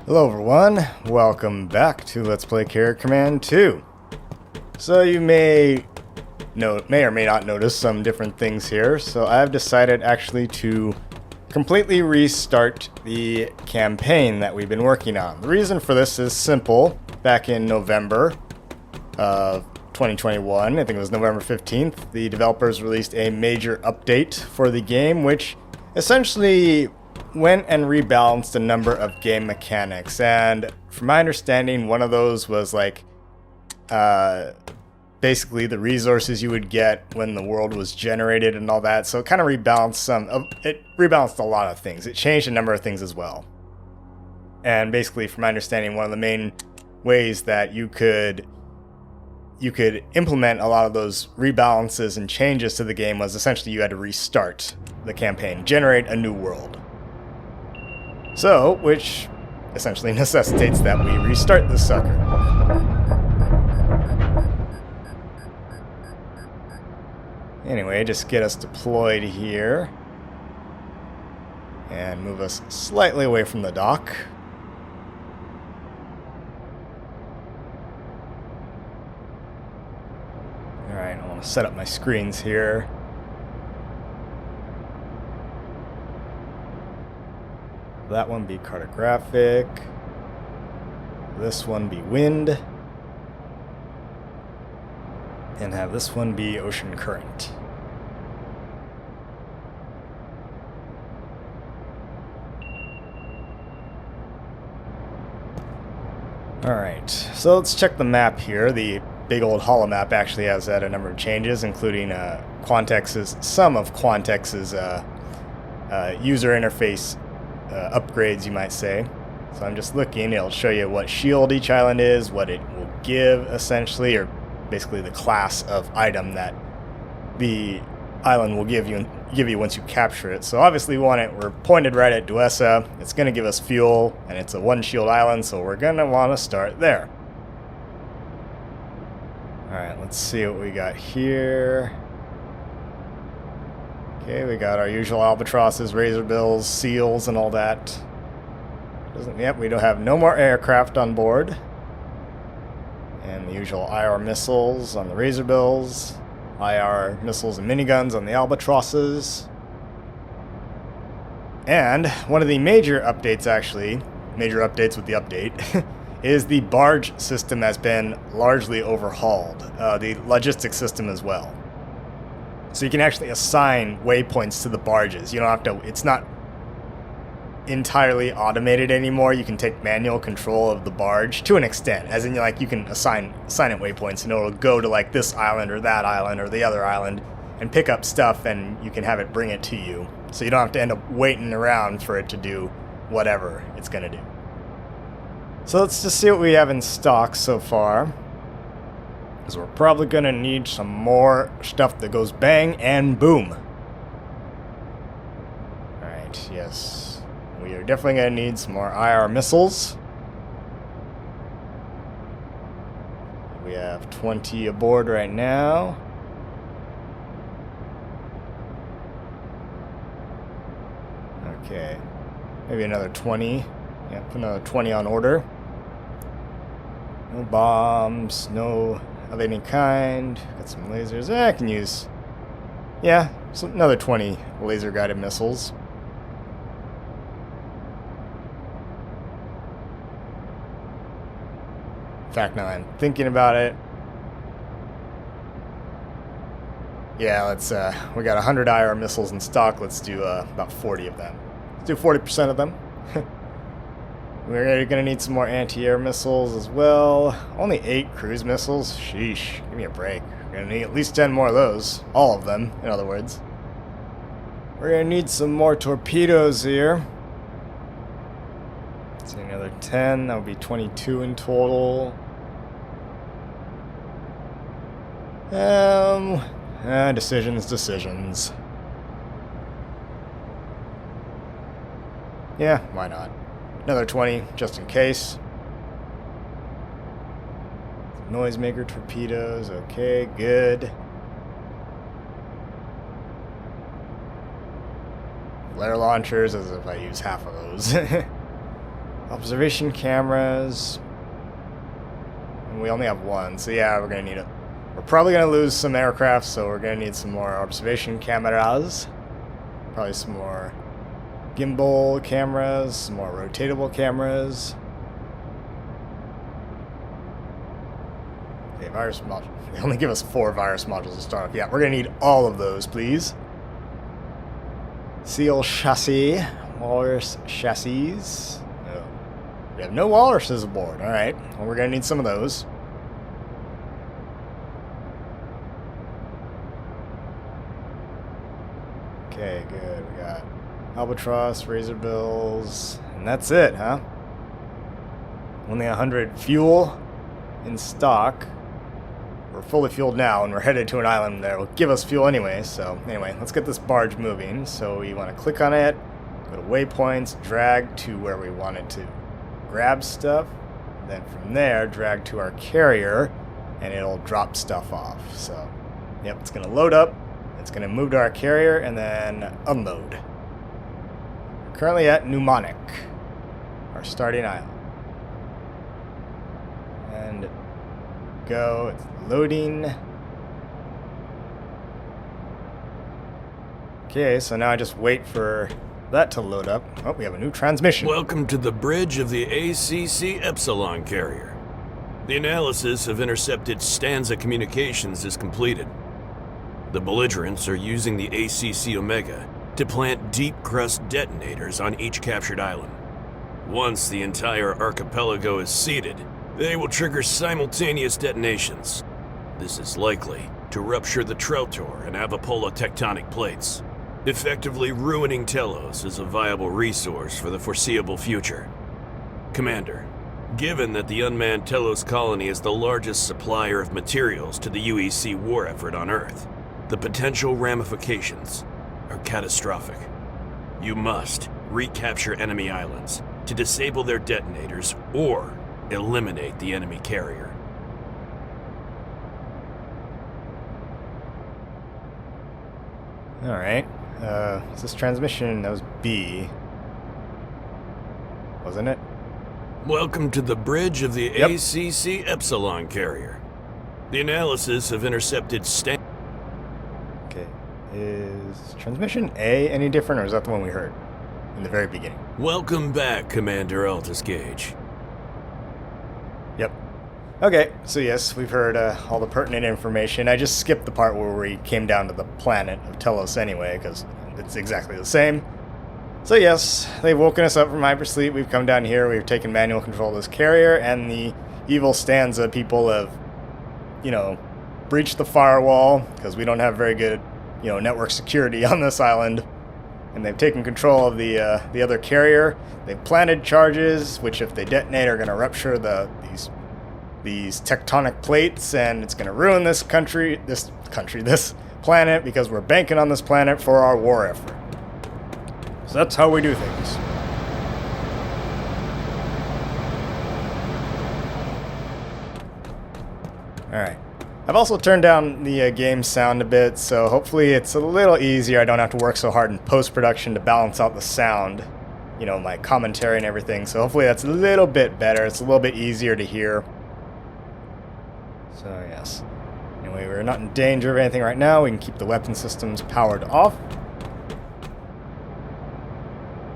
Hello everyone, welcome back to Let's Play Carrier Command 2. So you may or may not notice some different things here. So I've decided actually to completely restart the campaign that we've been working on. The reason for this is simple. Back in November of 2021, I think it was November 15th, the developers released a major update for the game, which essentially went and rebalanced a number of game mechanics. And from my understanding, one of those was like basically the resources you would get when the world was generated and all that. So it kind of rebalanced it rebalanced a lot of things. It changed a number of things as well. And basically, from my understanding, one of the main ways that you could implement a lot of those rebalances and changes to the game was essentially you had to restart the campaign, generate a new world. So, which essentially necessitates that we restart this sucker. Anyway, just get us deployed here. And move us slightly away from the dock. Alright, I want to set up my screens here. That one be cartographic. This one be wind. And have this one be ocean current. Alright, so let's check the map here. The big old holo map actually has had a number of changes, including some of Quantex's user interface upgrades, you might say. So I'm just looking. It'll show you what shield each island is, what it will give essentially, or basically the class of item that the island will give you once you capture it. So obviously we're pointed right at Duesa. It's going to give us fuel, and it's a one shield island, so we're going to want to start there. Alright, let's see what we got here. Okay, we got our usual albatrosses, razor bills, seals, and all that. Yep, we don't have no more aircraft on board. And the usual IR missiles on the razor bills, IR missiles and miniguns on the albatrosses. And one of the major updates, actually, major updates with the update, is the barge system has been largely overhauled. The logistics system as well. So you can actually assign waypoints to the barges. You don't have to, it's not entirely automated anymore. You can take manual control of the barge to an extent, as in you can assign it waypoints, and it'll go to like this island or that island or the other island and pick up stuff, and you can have it bring it to you. So you don't have to end up waiting around for it to do whatever it's going to do. So let's just see what we have in stock so far. Because we're probably going to need some more stuff that goes bang and boom. Alright, yes. We are definitely going to need some more IR missiles. We have 20 aboard right now. Okay. Maybe another 20. Yeah, put another 20 on order. No bombs, no of any kind. Got some lasers. I can use, yeah, so another 20 laser guided missiles. In fact, now I'm thinking about it. Yeah, let's we got 100 IR missiles in stock. Let's do about 40 of them. Let's do 40% of them. We're going to need some more anti-air missiles as well. Only 8 cruise missiles? Sheesh. Give me a break. We're going to need at least 10 more of those. All of them, in other words. We're going to need some more torpedoes here. Let's see, another 10. That would be 22 in total. Decisions. Yeah, why not? Another 20, just in case. Noisemaker torpedoes, okay, good. Flare launchers, as if I use half of those. Observation cameras. And we only have one, so yeah, we're gonna need it. We're probably gonna lose some aircraft, so we're gonna need some more observation cameras. Probably some more gimbal cameras, some more rotatable cameras. Okay, virus module. They only give us 4 virus modules to start off. Yeah, we're gonna need all of those, please. Seal chassis. Walrus chassis. No. We have no walruses aboard. Alright. Well, we're gonna need some of those. Okay, good. We got albatross, razorbills, and that's it, huh? Only 100 fuel in stock. We're fully fueled now, and we're headed to an island that will give us fuel anyway. So anyway, let's get this barge moving. So we want to click on it, go to waypoints, drag to where we want it to grab stuff. Then from there, drag to our carrier, and it'll drop stuff off. So, yep, it's going to load up. It's going to move to our carrier and then unload. We're currently at Mnemonic, our starting island. And go, it's loading. Okay, so now I just wait for that to load up. Oh, we have a new transmission. Welcome to the bridge of the ACC Epsilon carrier. The analysis of intercepted Stanza communications is completed. The belligerents are using the ACC Omega to plant deep crust detonators on each captured island. Once the entire archipelago is seeded, they will trigger simultaneous detonations. This is likely to rupture the Trotor and Avapola tectonic plates, effectively ruining Telos as a viable resource for the foreseeable future. Commander, given that the unmanned Telos colony is the largest supplier of materials to the UEC war effort on Earth, the potential ramifications are catastrophic. You must recapture enemy islands to disable their detonators or eliminate the enemy carrier. Alright. Is this transmission? That was B. Wasn't it? Welcome to the bridge of the Yep. ACC Epsilon carrier. The analysis of intercepted Okay. Is transmission A any different, or is that the one we heard in the very beginning? Welcome back, Commander Altus Gage. Yep. Okay, so yes, we've heard all the pertinent information. I just skipped the part where we came down to the planet of Telos anyway, because it's exactly the same. So yes, they've woken us up from hypersleep. We've come down here, we've taken manual control of this carrier, and the evil Stanza people have, breached the firewall, because we don't have very good, network security on this island. And they've taken control of the other carrier. They've planted charges, which if they detonate are going to rupture these tectonic plates, and it's going to ruin this planet, because we're banking on this planet for our war effort. So that's how we do things. Alright. I've also turned down the game sound a bit, so hopefully it's a little easier. I don't have to work so hard in post-production to balance out the sound, my commentary and everything. So hopefully that's a little bit better. It's a little bit easier to hear. So yes. Anyway, we're not in danger of anything right now. We can keep the weapon systems powered off.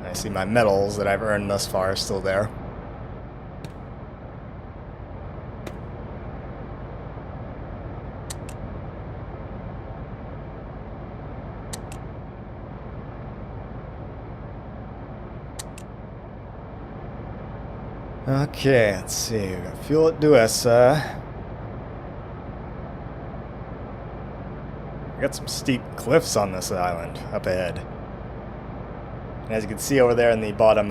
I see my medals that I've earned thus far are still there. Okay, let's see. We got fuel at Duesa. We got some steep cliffs on this island up ahead. And as you can see over there in the bottom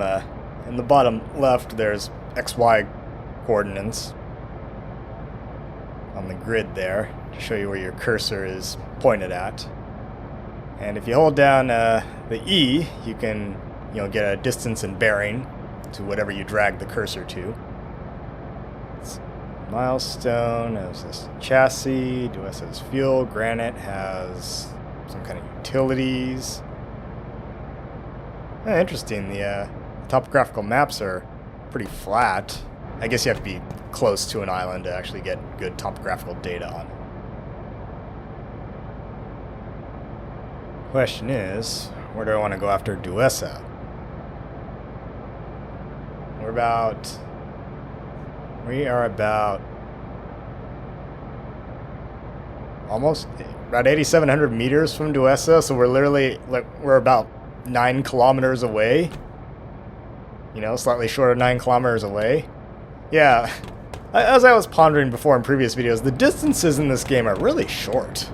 left, there's XY coordinates on the grid there to show you where your cursor is pointed at. And if you hold down the E, you can get a distance and bearing to whatever you drag the cursor to. It's milestone has this chassis, Duesa has fuel, granite has some kind of utilities. Interesting, the topographical maps are pretty flat. I guess you have to be close to an island to actually get good topographical data on it. Question is, where do I want to go after Duesa? We are about almost about 8,700 meters from Duesa, so we're literally, we're about 9 kilometers away. You know, slightly short of 9 kilometers away. Yeah, as I was pondering before in previous videos, the distances in this game are really short.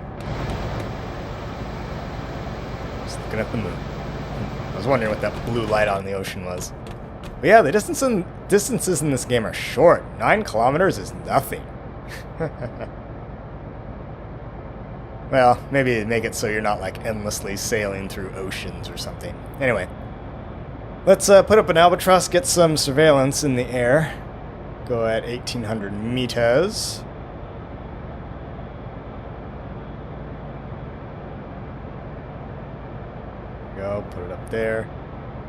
Just looking at the moon. I was wondering what that blue light on the ocean was. But yeah, the distances in this game are short. 9 kilometers is nothing. Well, maybe make it so you're not like endlessly sailing through oceans or something. Anyway, let's put up an albatross, get some surveillance in the air. Go at 1,800 meters. Go, put it up there.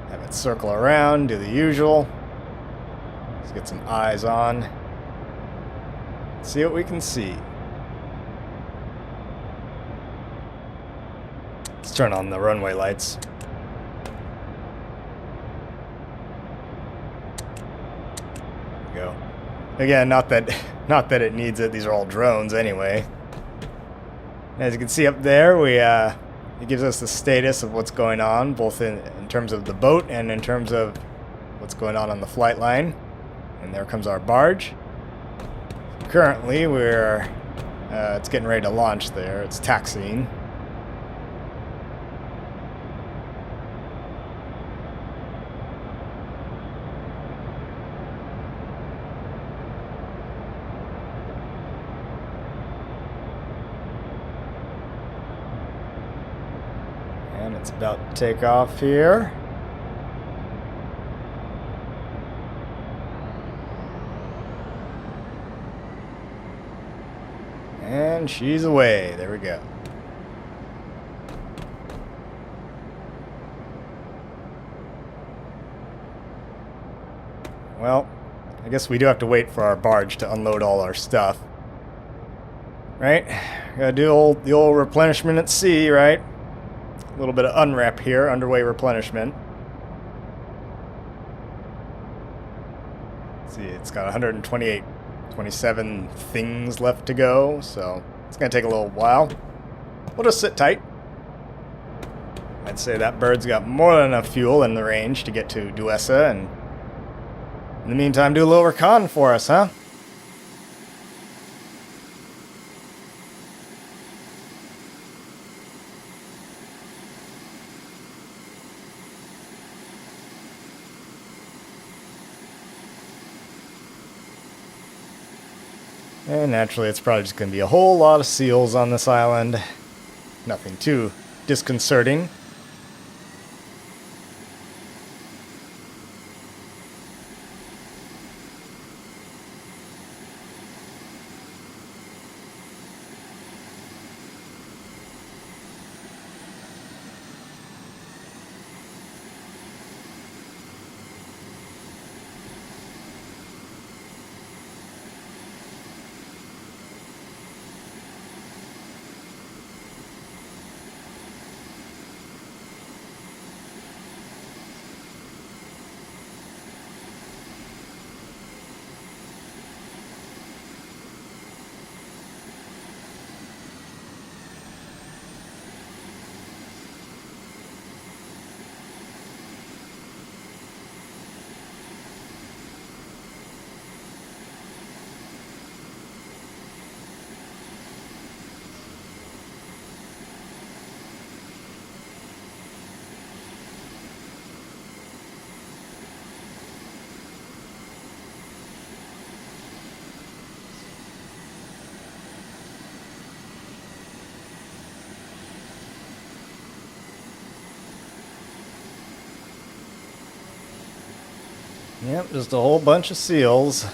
Have it circle around, do the usual. Let's get some eyes on. See what we can see. Let's turn on the runway lights. There we go. Again, not that it needs it. These are all drones anyway. As you can see up there, it gives us the status of what's going on, both in terms of the boat and in terms of what's going on the flight line. And there comes our barge. Currently, it's getting ready to launch there. It's taxiing. And it's about to take off here. And she's away. There we go. Well, I guess we do have to wait for our barge to unload all our stuff. Right? Gotta do the old replenishment at sea, right? A little bit of unwrap here, underway replenishment. Let's see, it's got 27 things left to go, so it's going to take a little while. We'll just sit tight. I'd say that bird's got more than enough fuel in the range to get to Duesa, and in the meantime, do a little recon for us, huh? And naturally, it's probably just going to be a whole lot of seals on this island. Nothing too disconcerting. Yep, just a whole bunch of seals.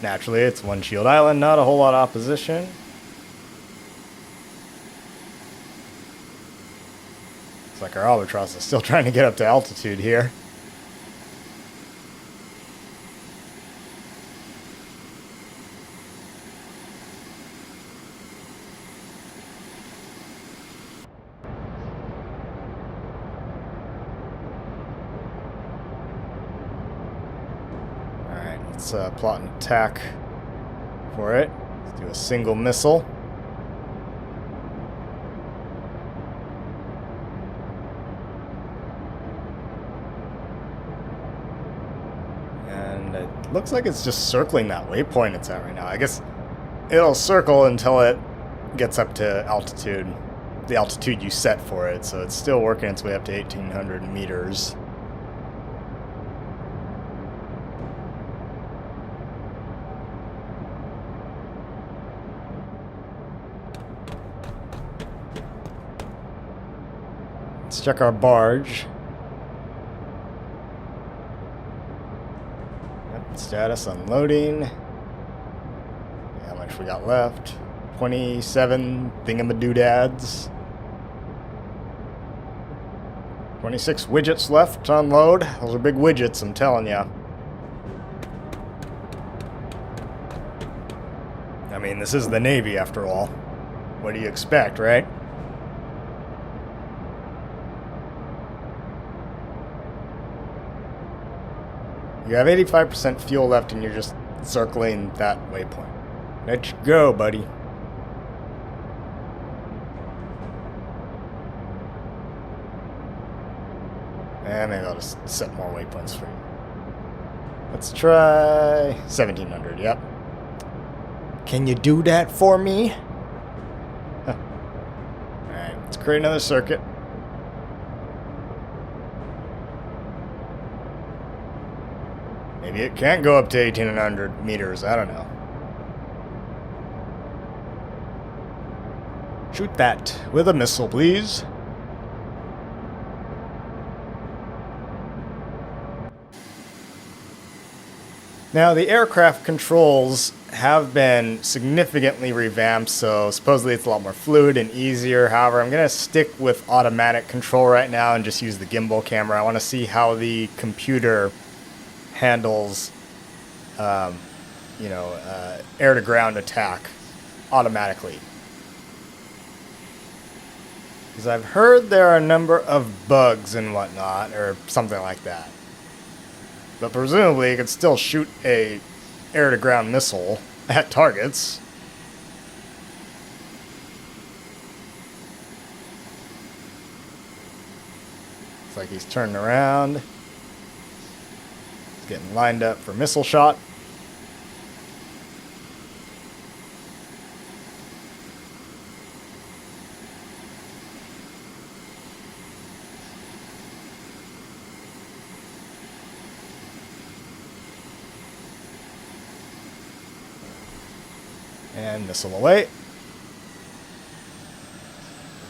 Naturally, it's one shield island, not a whole lot of opposition. Looks like our albatross is still trying to get up to altitude here. Let's plot an attack for it. Let's do a single missile. And it looks like it's just circling that waypoint it's at right now. I guess it'll circle until it gets up to altitude, the altitude you set for it, so it's still working its way up to 1,800 meters. Let's check our barge. Yep, status unloading. How much we got left? 27 thingamadoodads. 26 widgets left to unload. Those are big widgets, I'm telling ya. I mean, this is the Navy after all. What do you expect, right? You have 85% fuel left and you're just circling that waypoint. Let's go, buddy. And maybe I'll just set more waypoints for you. Let's try 1,700, yep. Can you do that for me? Huh. Alright, let's create another circuit. Maybe it can't go up to 1,800 meters, I don't know. Shoot that with a missile, please. Now, the aircraft controls have been significantly revamped, so supposedly it's a lot more fluid and easier. However, I'm going to stick with automatic control right now and just use the gimbal camera. I want to see how the computer handles, air-to-ground attack automatically. Because I've heard there are a number of bugs and whatnot, or something like that. But presumably it could still shoot a air-to-ground missile at targets. Looks like he's turning around. He's getting lined up for missile shot. And missile away.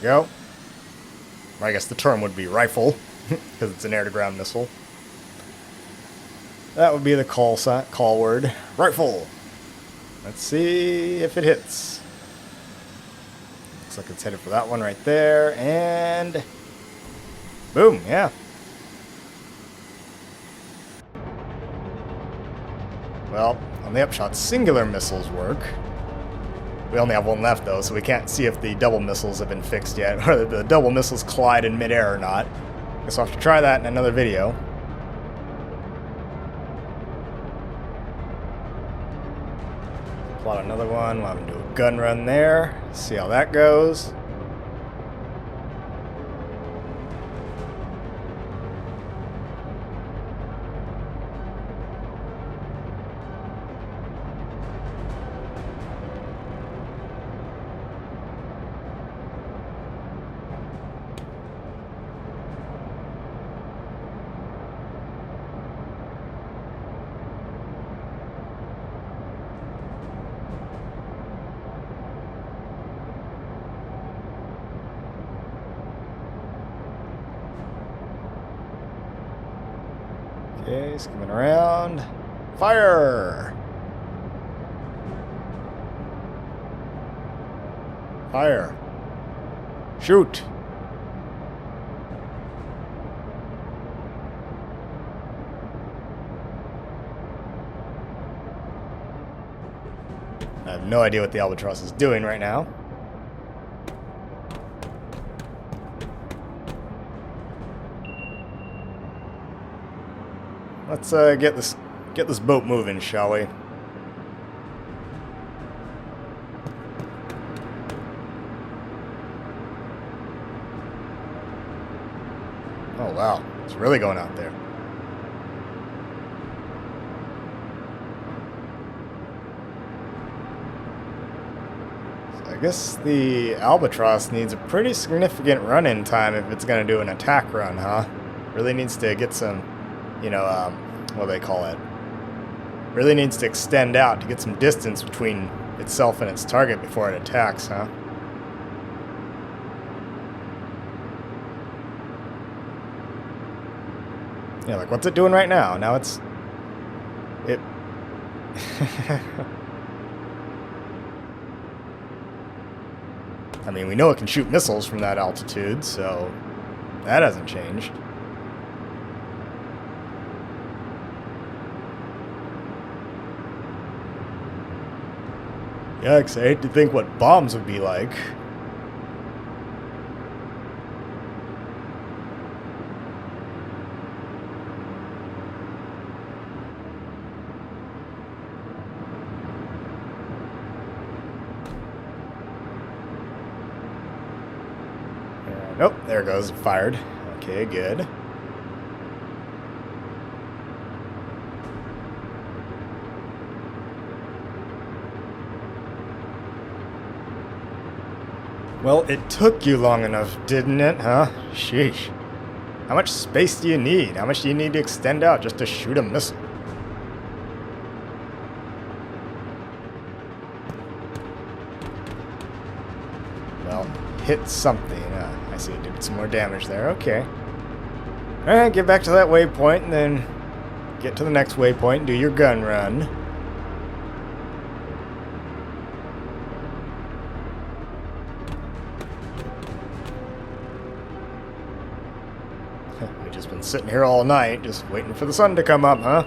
There we go. Or I guess the term would be rifle, because it's an air-to-ground missile. That would be the call word. Rifle! Let's see if it hits. Looks like it's headed for that one right there, and... boom, yeah. Well, on the upshot, singular missiles work. We only have one left, though, so we can't see if the double missiles have been fixed yet, or the double missiles collide in midair or not. Guess I'll have to try that in another video. Plot another one. We'll have him do a gun run there. See how that goes. Okay, skimming around. Fire! Fire. Shoot! I have no idea what the Albatross is doing right now. Let's get this Get this boat moving, shall we? Oh wow, it's really going out there. I guess the Albatross needs a pretty significant run-in time if it's going to do an attack run, huh? Really needs to get some, you know, what do they call it? Really needs to extend out to get some distance between itself and its target before it attacks, huh? Yeah, like what's it doing right now? Now it... I mean, we know it can shoot missiles from that altitude, so that hasn't changed. Yikes, I hate to think what bombs would be like. Nope, there it goes. Fired. Okay, good. Well, it took you long enough, didn't it, huh? Sheesh. How much space do you need? How much do you need to extend out just to shoot a missile? Well, hit something. I see it did some more damage there. Okay. Alright, get back to that waypoint and then get to the next waypoint and do your gun run. We've just been sitting here all night, just waiting for the sun to come up, huh?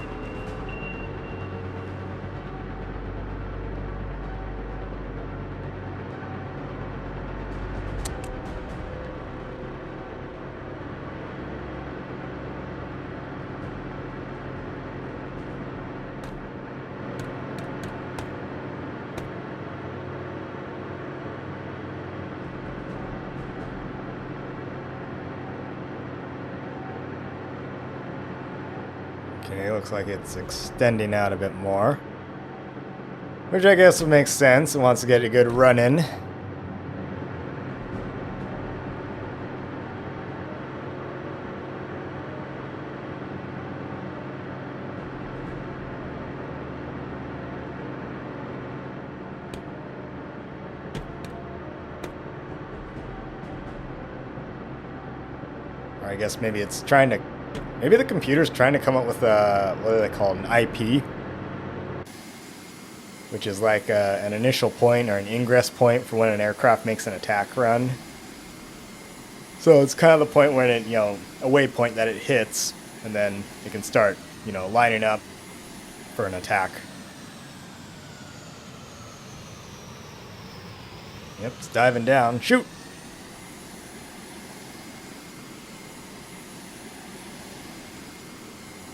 Okay, looks like it's extending out a bit more. Which I guess would make sense. It wants to get a good run in. Or I guess maybe it's trying to... Maybe the computer's trying to come up with a, what do they call it, an IP? Which is like an initial point or an ingress point for when an aircraft makes an attack run. So it's kind of the point when it, a waypoint that it hits, and then it can start, lining up for an attack. Yep, it's diving down. Shoot!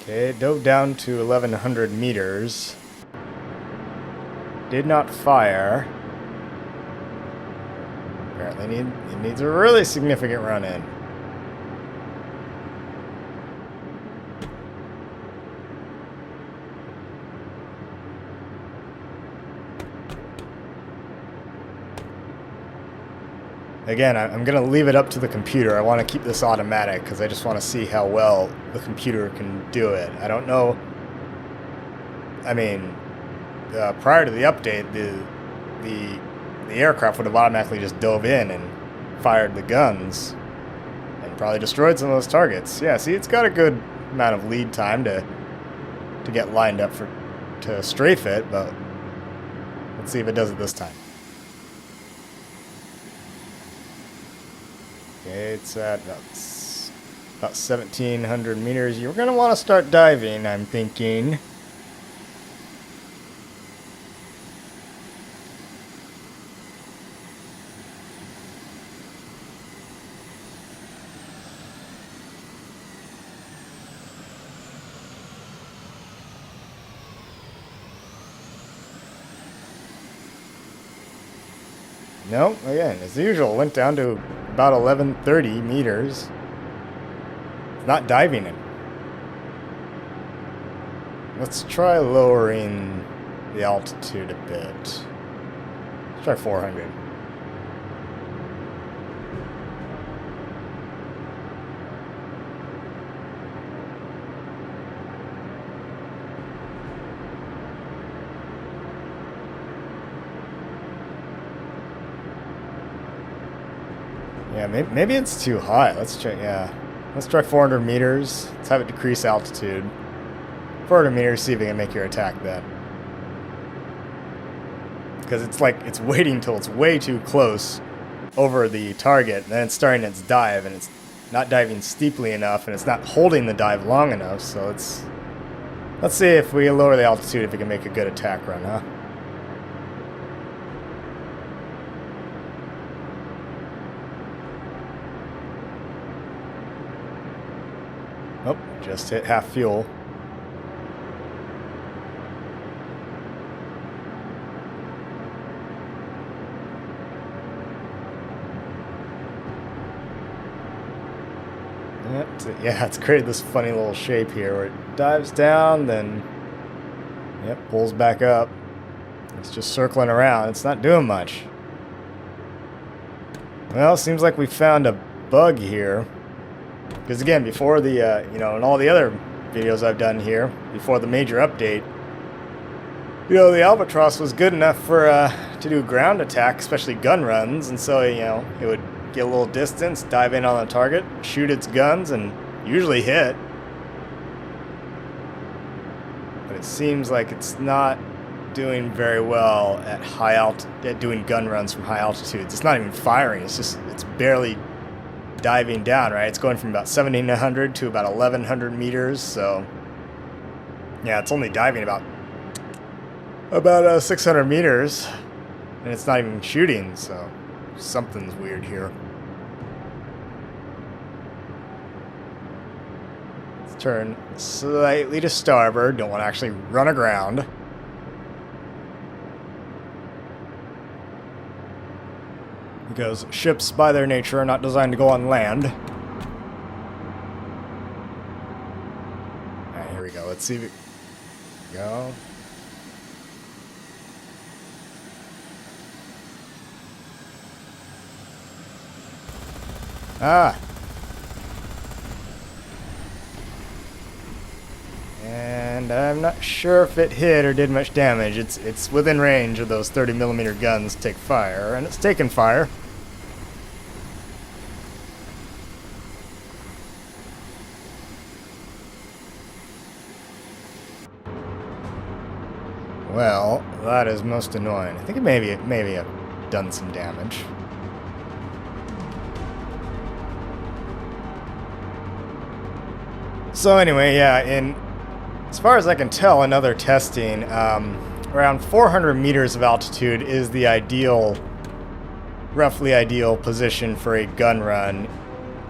Okay, it dove down to 1,100 meters. Did not fire. Apparently it needs a really significant run-in. Again, I'm going to leave it up to the computer. I want to keep this automatic because I just want to see how well the computer can do it. I don't know. I mean, prior to the update, the aircraft would have automatically just dove in and fired the guns and probably destroyed some of those targets. Yeah, see, it's got a good amount of lead time to get lined up to strafe it, but let's see if it does it this time. Okay, it's at about 1,700 meters. You're going to want to start diving, I'm thinking. No, again, as usual, went down to about 1130 meters. It's not diving it. Let's try lowering the altitude a bit. Let's try 400. Yeah, maybe it's too high. Let's check. Yeah, let's try 400 meters. Let's have it decrease altitude. 400 meters, see if it can make your attack then. Because it's like it's waiting till it's way too close over the target, and then it's starting its dive, and it's not diving steeply enough, and it's not holding the dive long enough. So let's see if we lower the altitude, if it can make a good attack run, huh? Oh, just hit half fuel. Yeah, it's created this funny little shape here where it dives down, then pulls back up. It's just circling around. It's not doing much. Well, seems like we found a bug here. Because again, before the, in all the other videos I've done here, before the major update, the Albatross was good enough for to do ground attack, especially gun runs, and so it would get a little distance, dive in on the target, shoot its guns, and usually hit. But it seems like it's not doing very well at doing gun runs from high altitudes. It's not even firing. It's barely diving down, right? It's going from about 1,700 to about 1,100 meters. So yeah, it's only diving about 600 meters, and it's not even shooting. So something's weird here. Let's turn slightly to starboard. Don't want to actually run aground. Because ships, by their nature, are not designed to go on land. Alright, here we go. Let's see if it... Go. Ah! And I'm not sure if it hit or did much damage. It's within range of those 30mm guns to take fire, and it's taking fire. Well, that is most annoying. I think it maybe have done some damage. So anyway, yeah, as far as I can tell in other testing, around 400 meters of altitude is the roughly ideal position for a gun run,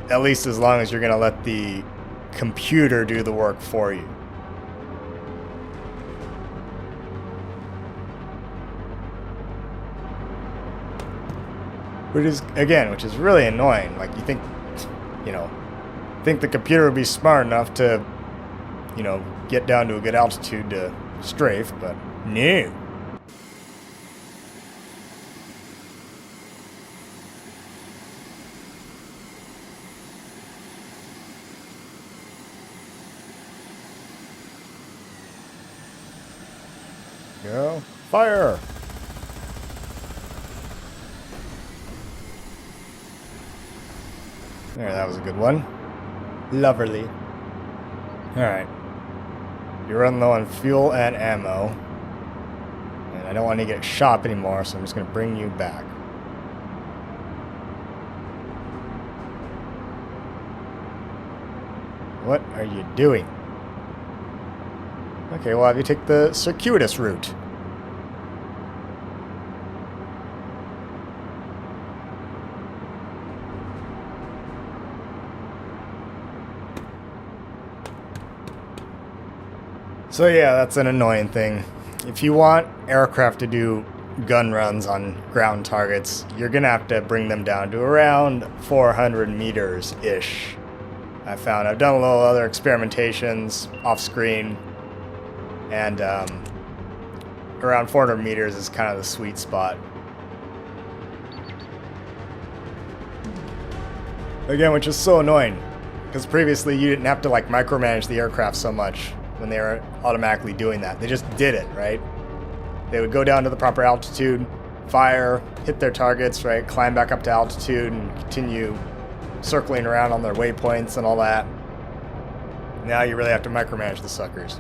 at least as long as you're going to let the computer do the work for you. Which is really annoying. Like, you think the computer would be smart enough to, get down to a good altitude to strafe, but no. Go. Fire! There, that was a good one. Lovely. Alright. You're running low on fuel and ammo. And I don't want to get shop anymore, so I'm just going to bring you back. What are you doing? Okay, well, have you take the circuitous route? So yeah, that's an annoying thing. If you want aircraft to do gun runs on ground targets, you're gonna have to bring them down to around 400 meters-ish. I've done a little other experimentations off screen, and around 400 meters is kind of the sweet spot. Again, which is so annoying, because previously you didn't have to like micromanage the aircraft so much when they were automatically doing that. They just did it, right? They would go down to the proper altitude, fire, hit their targets, right? Climb back up to altitude and continue circling around on their waypoints and all that. Now you really have to micromanage the suckers.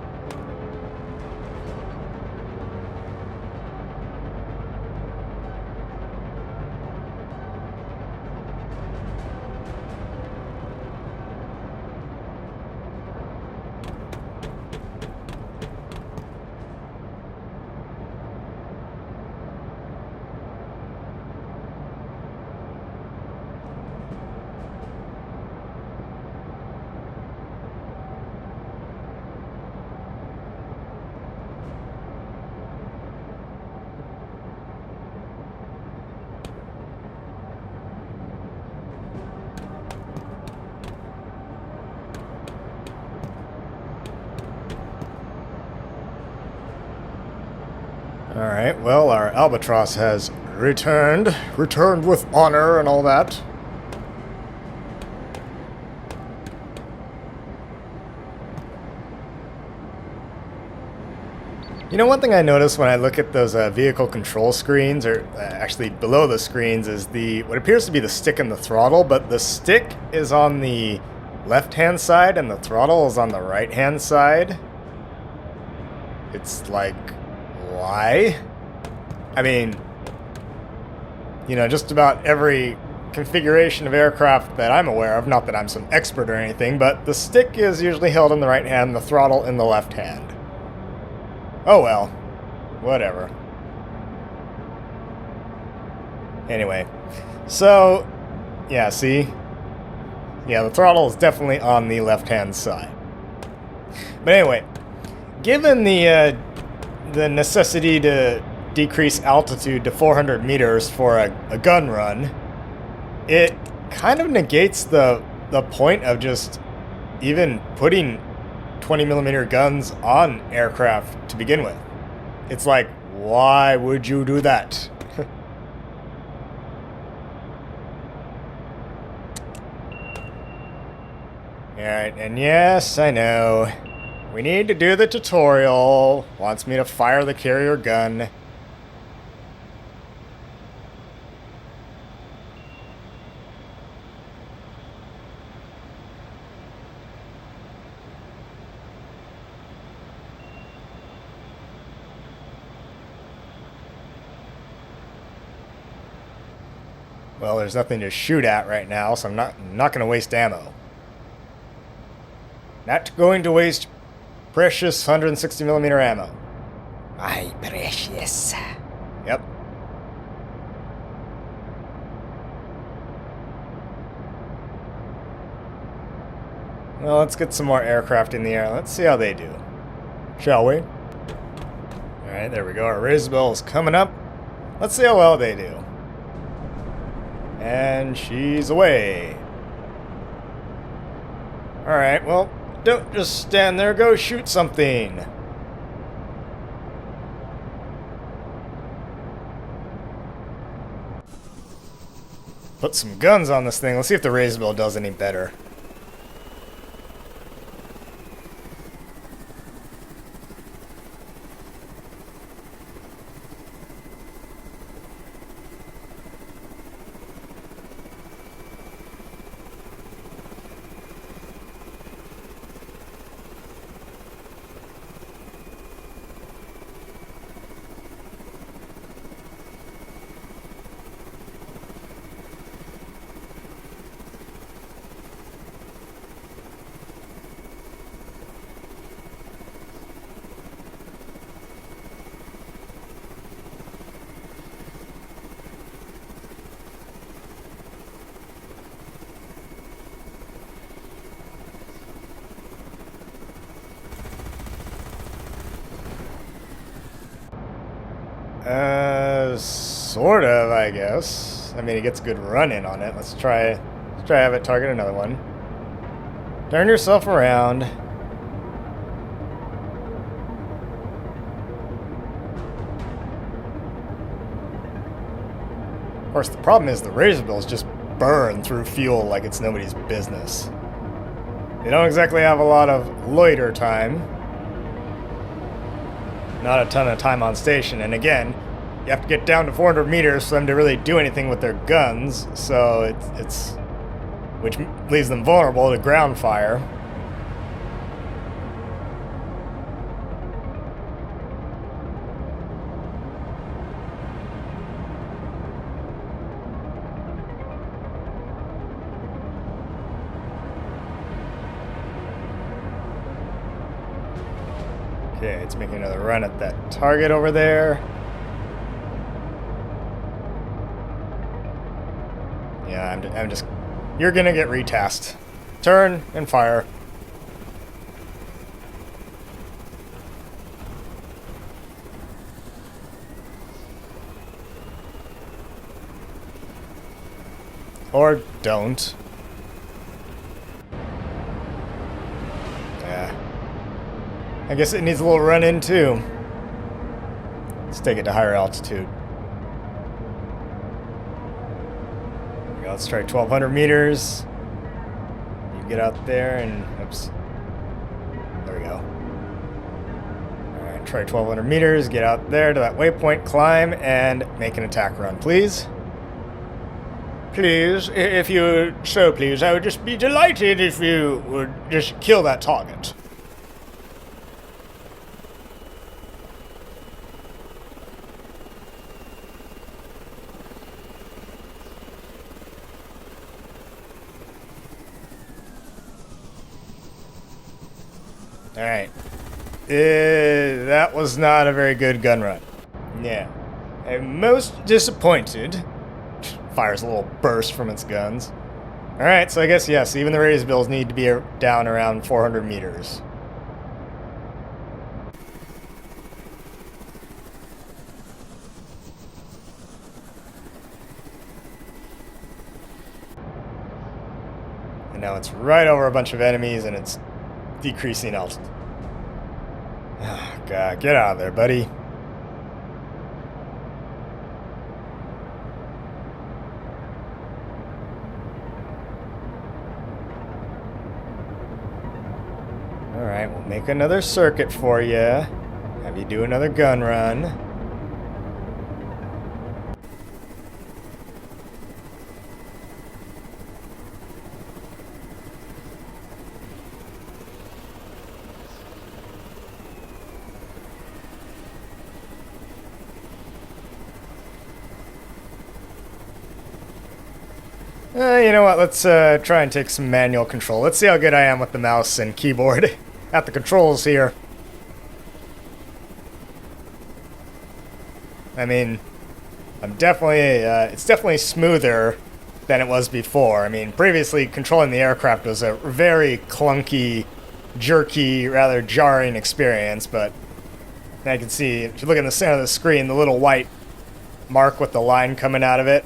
Alright, well, our Albatross has returned with honor and all that. You know, one thing I notice when I look at those vehicle control screens, or actually below the screens, is what appears to be the stick and the throttle, but the stick is on the left-hand side and the throttle is on the right-hand side. It's like, why? I mean, you know, just about every configuration of aircraft that I'm aware of, not that I'm some expert or anything, but the stick is usually held in the right hand, the throttle in the left hand. Oh well, whatever. Anyway, so, yeah, see? Yeah, the throttle is definitely on the left-hand side. But anyway, given the necessity to decrease altitude to 400 meters for a gun run, it kind of negates the point of just even putting 20mm guns on aircraft to begin with. It's like, why would you do that? Alright, and yes, I know. We need to do the tutorial. Wants me to fire the carrier gun. Well, there's nothing to shoot at right now, so I'm not going to waste ammo. Not going to waste precious 160mm ammo. My precious. Yep. Well, let's get some more aircraft in the air. Let's see how they do. Shall we? Alright, there we go. Our Razorbill is coming up. Let's see how well they do. And she's away. Alright, well, don't just stand there, go shoot something. Put some guns on this thing. Let's see if the Razorbill does any better. Sort of, I guess. I mean, it gets a good run in on it. Let's try have it target another one. Turn yourself around. Of course, the problem is the razor bills just burn through fuel like it's nobody's business. They don't exactly have a lot of loiter time. Not a ton of time on station, and again, you have to get down to 400 meters for them to really do anything with their guns, so it's which leaves them vulnerable to ground fire. Okay, it's making another run at that target over there. Yeah, I'm just... You're gonna get retasked. Turn and fire. Or don't. Yeah. I guess it needs a little run in too. Let's take it to higher altitude. Let's try 1,200 meters. You get out there and... Oops. There we go. Alright, try 1,200 meters. Get out there to that waypoint, climb, and make an attack run, please. Please, if you would so please, I would just be delighted if you would just kill that target. Alright. That was not a very good gun run. Yeah. I'm most disappointed. Fires a little burst from its guns. Alright, so I guess yes, even the razor bills need to be down around 400 meters. And now it's right over a bunch of enemies and it's decreasing altitude. Oh, God, get out of there, buddy. Alright, we'll make another circuit for you. Have you do another gun run. You know what, let's try and take some manual control. Let's see how good I am with the mouse and keyboard at the controls here. I mean, I'm definitely, it's definitely smoother than it was before. I mean, previously controlling the aircraft was a very clunky, jerky, rather jarring experience, but I can see, if you look in the center of the screen, the little white mark with the line coming out of it.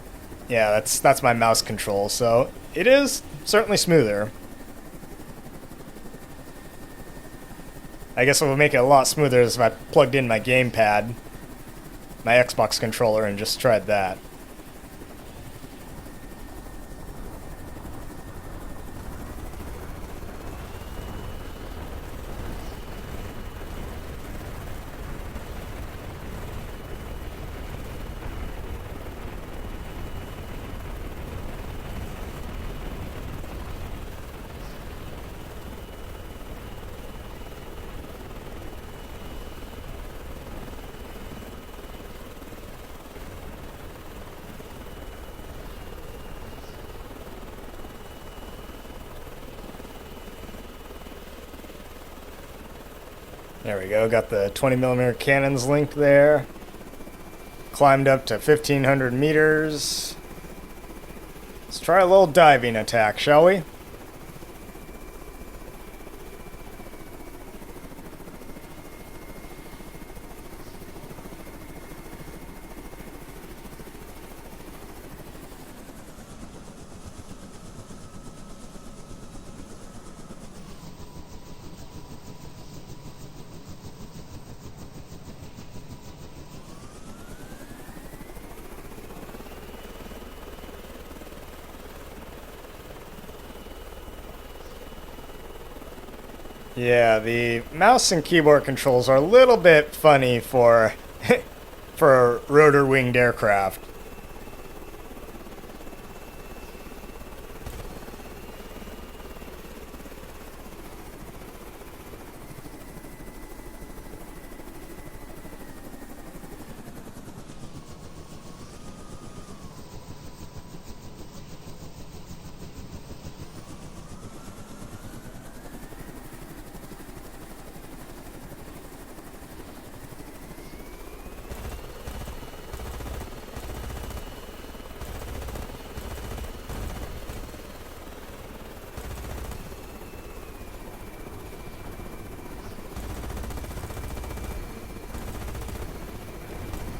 Yeah, that's my mouse control, so it is certainly smoother. I guess what would make it a lot smoother is if I plugged in my gamepad, my Xbox controller, and just tried that. There we go, got the 20mm cannons linked there. Climbed up to 1,500 meters. Let's try a little diving attack, shall we? Yeah, the mouse and keyboard controls are a little bit funny for for rotor-winged aircraft.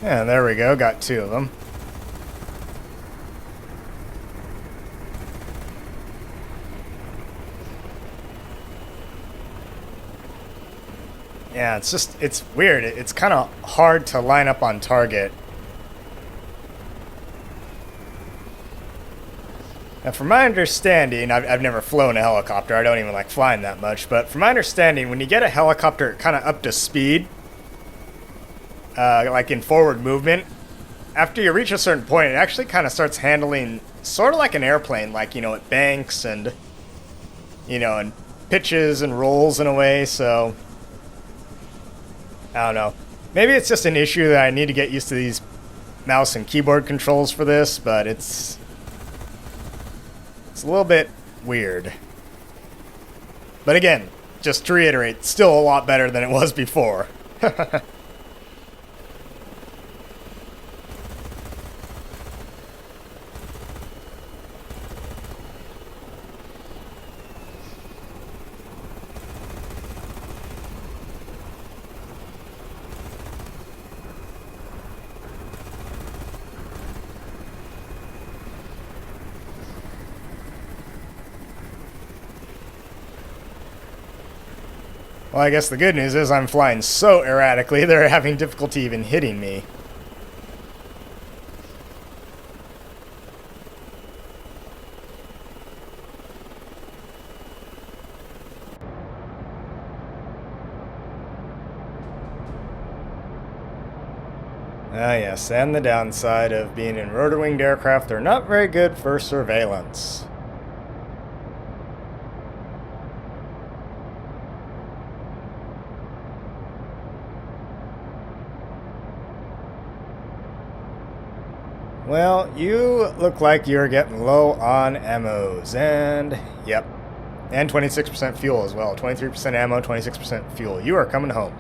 Yeah, there we go. Got two of them. Yeah, it's weird. It's kind of hard to line up on target. Now, from my understanding, I've never flown a helicopter. I don't even like flying that much. But from my understanding, when you get a helicopter kind of up to speed, like in forward movement, after you reach a certain point, it actually kind of starts handling sort of like an airplane, like, you know, it banks and, you know, and pitches and rolls in a way, so I don't know. Maybe it's just an issue that I need to get used to these mouse and keyboard controls for this, but it's a little bit weird. But again, just to reiterate, still a lot better than it was before. Well, I guess the good news is I'm flying so erratically, they're having difficulty even hitting me. Ah yes, and the downside of being in rotor-winged aircraft, they're not very good for surveillance. Well, you look like you're getting low on ammos, and yep. And 26% fuel as well. 23% ammo, 26% fuel. You are coming home.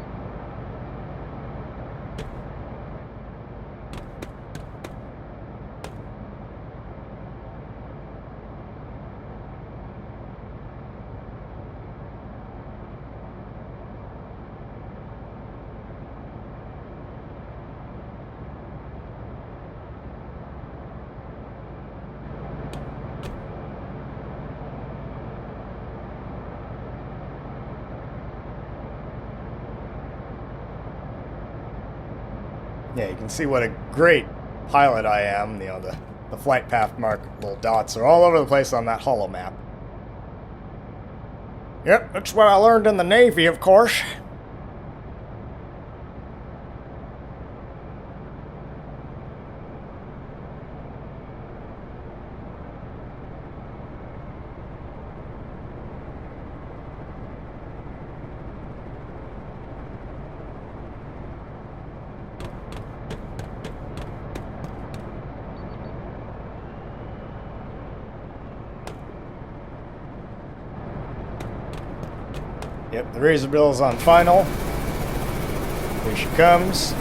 Yeah, you can see what a great pilot I am. You know, the flight path mark little dots are all over the place on that holo map. Yep, that's what I learned in the Navy, of course. Yep, the Razor Bill is on final. Here she comes.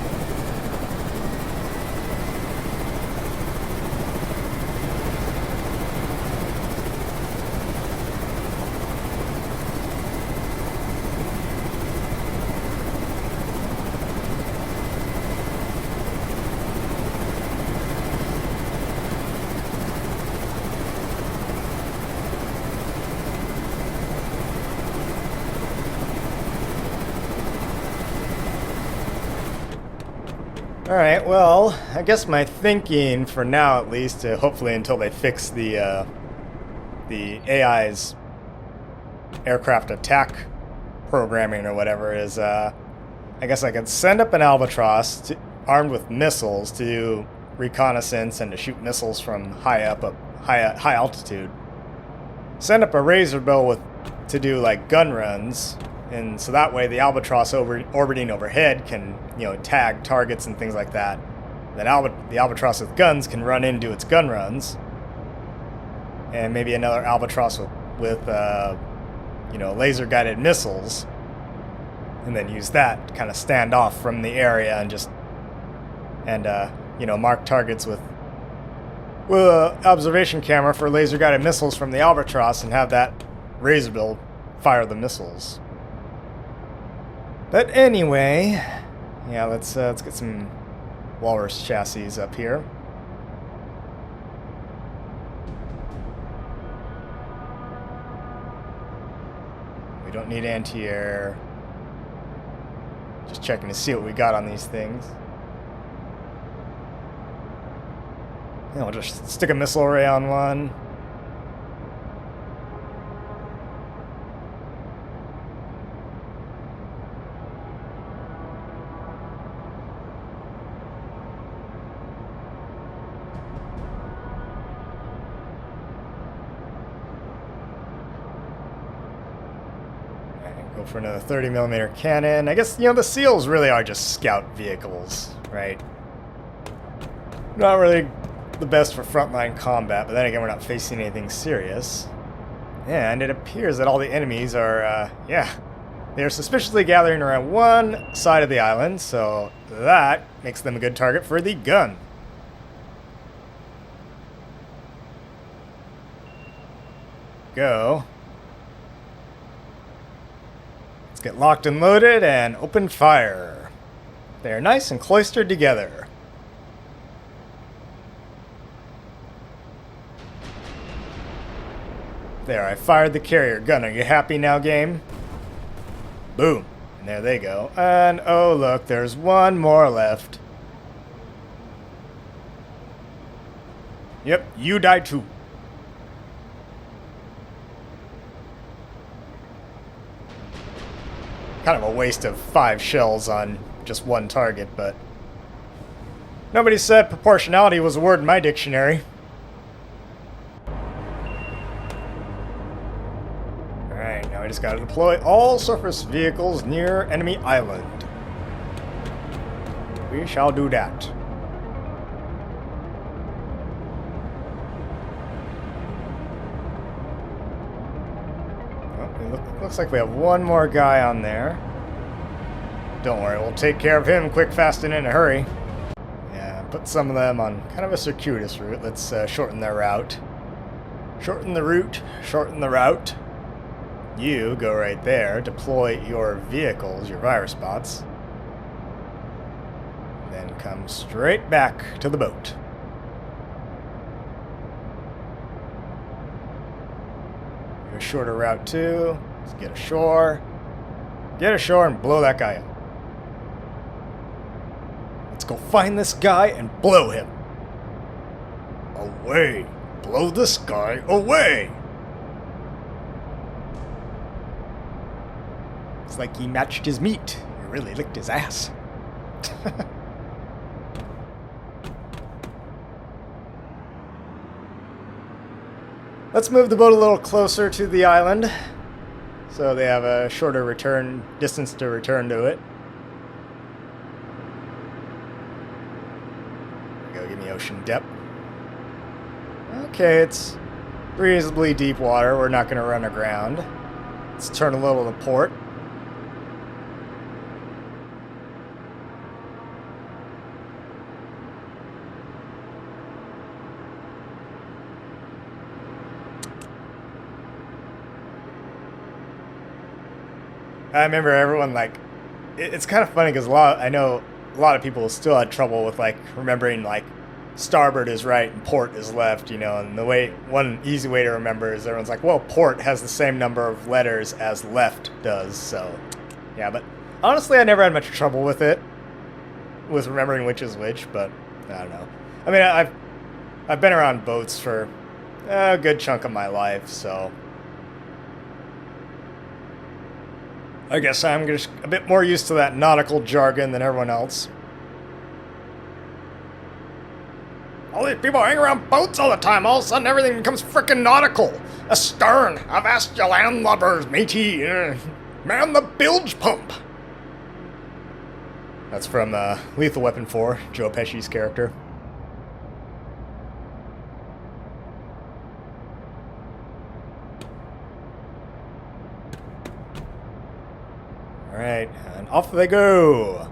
Alright, well, I guess my thinking, for now at least, hopefully until they fix the AI's aircraft attack programming or whatever is, I guess I could send up an albatross armed with missiles to do reconnaissance and to shoot missiles from high altitude. Send up a razor bill to do like gun runs, and so that way the albatross orbiting overhead can, tag targets and things like that. Then the albatross with guns can run in, do its gun runs, and maybe another albatross with laser guided missiles, and then use that to kind of stand off from the area and mark targets with an observation camera for laser guided missiles from the albatross, and have that razor bill fire the missiles. But anyway, yeah, let's get some walrus chassis up here. We don't need anti-air. Just checking to see what we got on these things. Yeah, we'll just stick a missile array on one. Go for another 30mm cannon. I guess, the SEALs really are just scout vehicles, right? Not really the best for frontline combat, but then again, we're not facing anything serious. And it appears that all the enemies are, they're suspiciously gathering around one side of the island, so that makes them a good target for the gun. Go. Let's get locked and loaded and open fire. They're nice and cloistered together. There, I fired the carrier gun. Are you happy now, game? Boom. And there they go. And, oh, look, there's one more left. Yep, you die too. Kind of a waste of 5 shells on just one target, but nobody said proportionality was a word in my dictionary. Alright, now we just gotta deploy all surface vehicles near enemy island. We shall do that. Looks like we have one more guy on there. Don't worry, we'll take care of him quick, fast, and in a hurry. Yeah, put some of them on kind of a circuitous route. Let's shorten their route. Shorten the route, shorten the route. You go right there, deploy your vehicles, your virus bots. Then come straight back to the boat. A shorter route too. Let's get ashore. Get ashore and blow that guy up. Let's go find this guy and blow him. Away. Blow this guy away. It's like he matched his meat. He really licked his ass. Let's move the boat a little closer to the island, so they have a shorter return distance to return to it. Go, give me ocean depth. Okay, it's reasonably deep water. We're not going to run aground. Let's turn a little to port. I remember everyone, it's kind of funny because I know a lot of people still had trouble with, remembering, starboard is right and port is left, and one easy way to remember is everyone's like, well, port has the same number of letters as left does, so, yeah, but honestly, I never had much trouble with it, with remembering which is which, but I don't know. I mean, I've been around boats for a good chunk of my life, so I guess I'm just a bit more used to that nautical jargon than everyone else. All these people hang around boats all the time. All of a sudden, everything becomes frickin' nautical. Astern, avast your landlubbers, matey. Man the bilge pump. That's from Lethal Weapon 4, Joe Pesci's character. Alright, and off they go.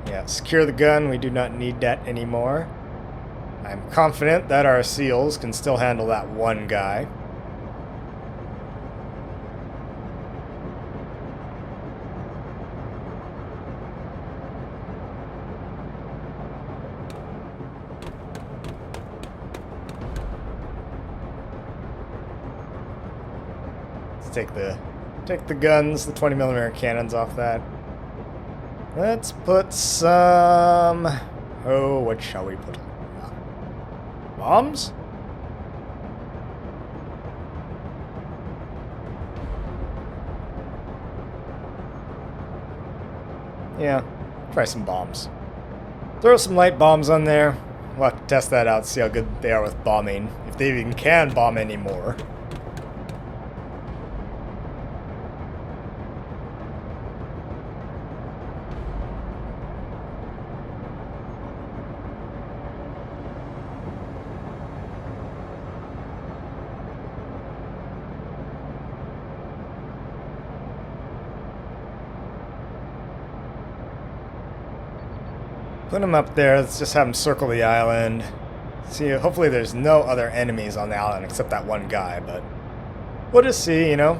Let's secure the gun. We do not need that anymore. I'm confident that our SEALs can still handle that one guy. Let's take the guns, the 20mm cannons off that. Let's put some... Oh, what shall we put? Bombs? Yeah, try some bombs. Throw some light bombs on there. We'll have to test that out, see how good they are with bombing. If they even can bomb anymore. Put them up there. Let's just have them circle the island. See, hopefully there's no other enemies on the island except that one guy, but we'll just see, you know.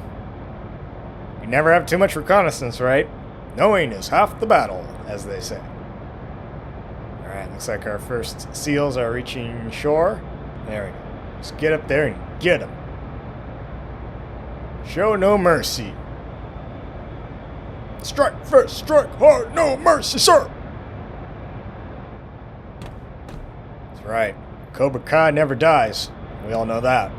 You never have too much reconnaissance, right? Knowing is half the battle, as they say. Alright, looks like our first SEALs are reaching shore. There we go. Just get up there and get them. Show no mercy. Strike first, strike hard, no mercy, sir! Right. Cobra Kai never dies. We all know that.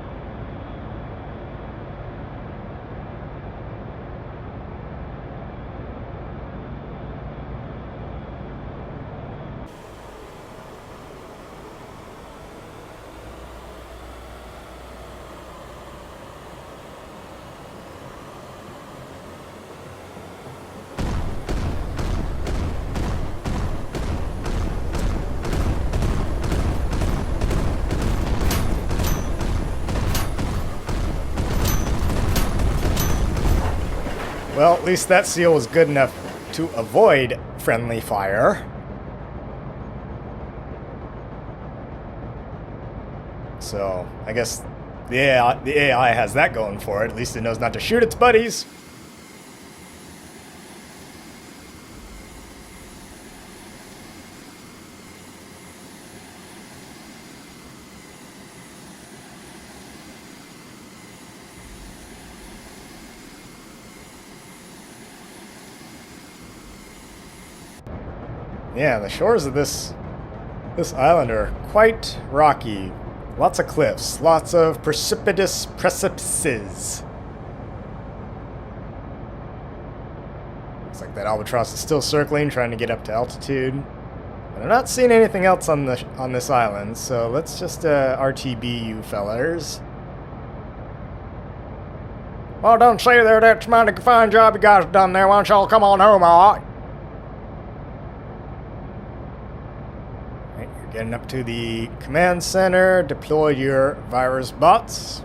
Well, at least that SEAL was good enough to avoid friendly fire. So, I guess the AI has that going for it. At least it knows not to shoot its buddies. Yeah, the shores of this island are quite rocky. Lots of cliffs, lots of precipitous precipices. Looks like that albatross is still circling, trying to get up to altitude. But I'm not seeing anything else on this island, so let's just RTB you fellers. Well, don't say there, that's a mighty fine job you guys have done there. Why don't y'all come on home, alright? Getting up to the command center, deploy your virus bots.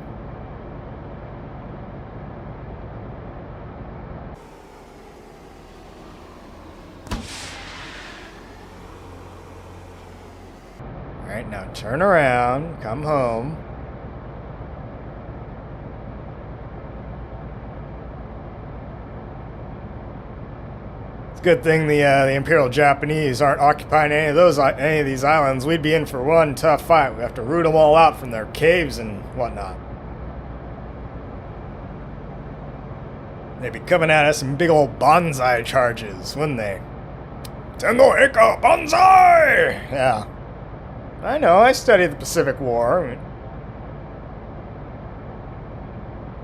Alright, now turn around, come home. It's a good thing the Imperial Japanese aren't occupying any of these islands. We'd be in for one tough fight. We have to root them all out from their caves and whatnot. They'd be coming at us in big old bonsai charges, wouldn't they? Tendo Heka Bonsai! Yeah. I know, I studied the Pacific War.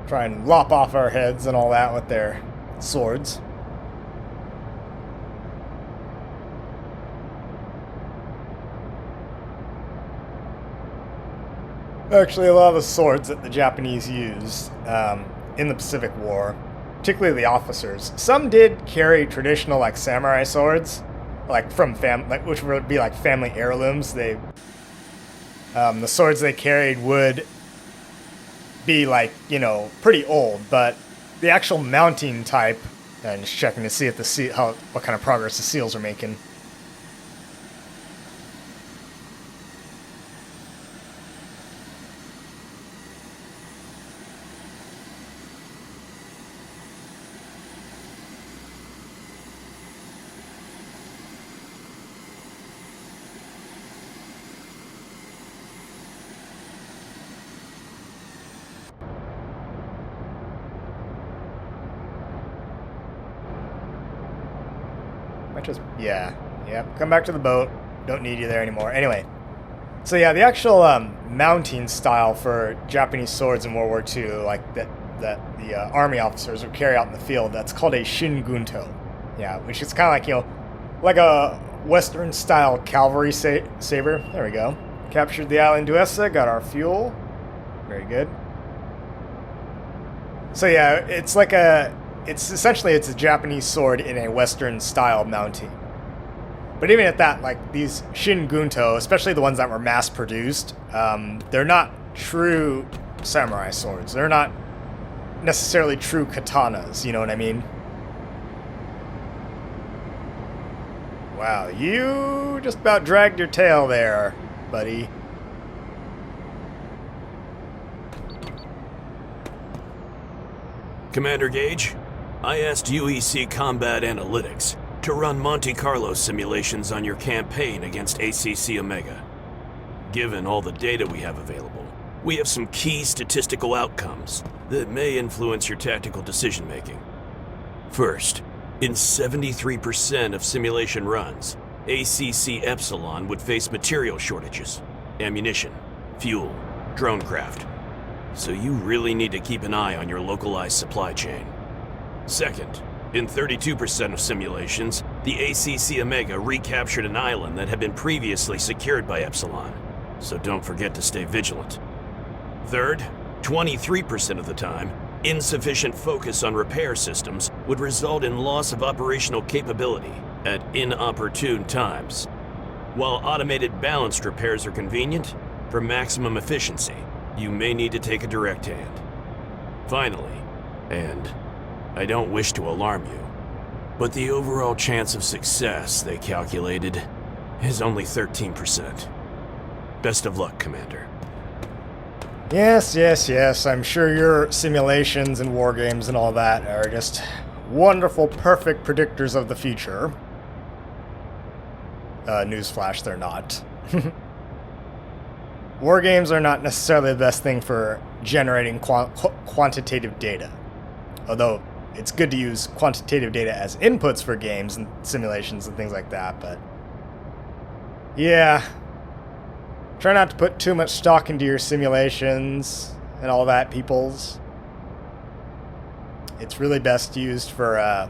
Try and lop off our heads and all that with their swords. Actually, a lot of the swords that the Japanese used in the Pacific War, particularly the officers, some did carry traditional like samurai swords, like from which would be like family heirlooms. The swords they carried would be like, you know, pretty old, but the actual mounting type, and just checking to see if what kind of progress the seals are making. Yeah, come back to the boat. Don't need you there anymore. Anyway, so yeah, the actual mounting style for Japanese swords in World War II, like that the army officers would carry out in the field, that's called a shingunto. Yeah, which is kind of like, you know, like a Western style cavalry saber. There we go. Captured the island Duesa, got our fuel. Very good. So yeah, it's essentially a Japanese sword in a Western style mounting. But even at that, like these shingunto, especially the ones that were mass produced, they're not true samurai swords. They're not necessarily true katanas, you know what I mean? Wow, you just about dragged your tail there, buddy. Commander Gage, I asked UEC Combat Analytics to run Monte Carlo simulations on your campaign against ACC Omega. Given all the data we have available, we have some key statistical outcomes that may influence your tactical decision-making. First, in 73% of simulation runs, ACC Epsilon would face material shortages, ammunition, fuel, drone craft. So you really need to keep an eye on your localized supply chain. Second, in 32% of simulations, the ACC Omega recaptured an island that had been previously secured by Epsilon, so don't forget to stay vigilant. Third, 23% of the time, insufficient focus on repair systems would result in loss of operational capability at inopportune times. While automated balanced repairs are convenient, for maximum efficiency, you may need to take a direct hand. Finally, and I don't wish to alarm you, but the overall chance of success they calculated is only 13%. Best of luck, Commander. Yes. I'm sure your simulations and war games and all that are just wonderful, perfect predictors of the future. Newsflash, they're not. War games are not necessarily the best thing for generating quantitative data. Although it's good to use quantitative data as inputs for games and simulations and things like that, but yeah. Try not to put too much stock into your simulations and all that, peoples. It's really best used for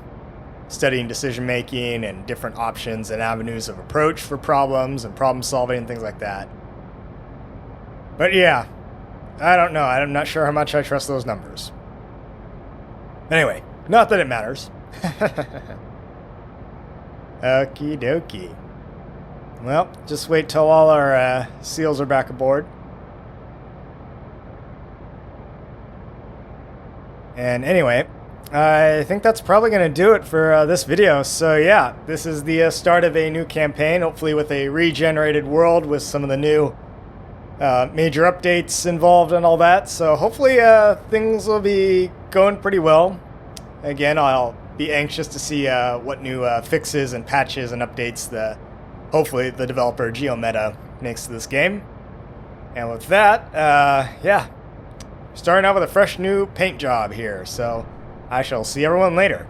studying decision-making and different options and avenues of approach for problems and problem-solving and things like that. But yeah, I don't know. I'm not sure how much I trust those numbers. Anyway, not that it matters. Okie dokie. Well, just wait till all our SEALs are back aboard. And anyway, I think that's probably going to do it for this video. So yeah, this is the start of a new campaign, hopefully with a regenerated world with some of the new major updates involved and all that. So hopefully things will be going pretty well. Again, I'll be anxious to see what new fixes and patches and updates hopefully the developer GeoMeta makes to this game. And with that, yeah, starting out with a fresh new paint job here. So I shall see everyone later.